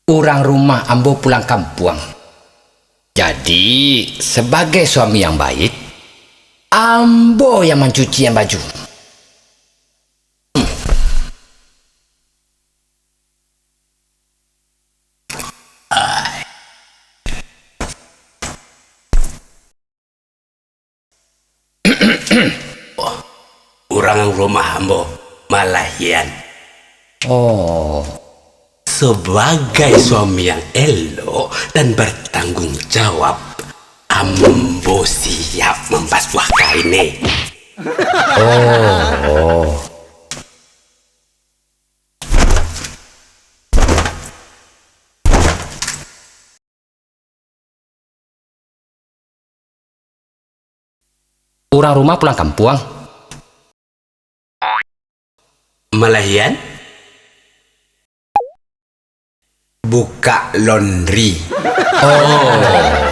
Orang rumah ambo pulang kampung. Jadi sebagai suami yang baik, ambo yang mencuci yang baju. Orang rumah ambo Malahian. Oh, Sebagai suami yang elok dan bertanggung jawab, ambo siap membasuh kainnya. orang rumah pulang kampung. Malahian buka laundry. Oh,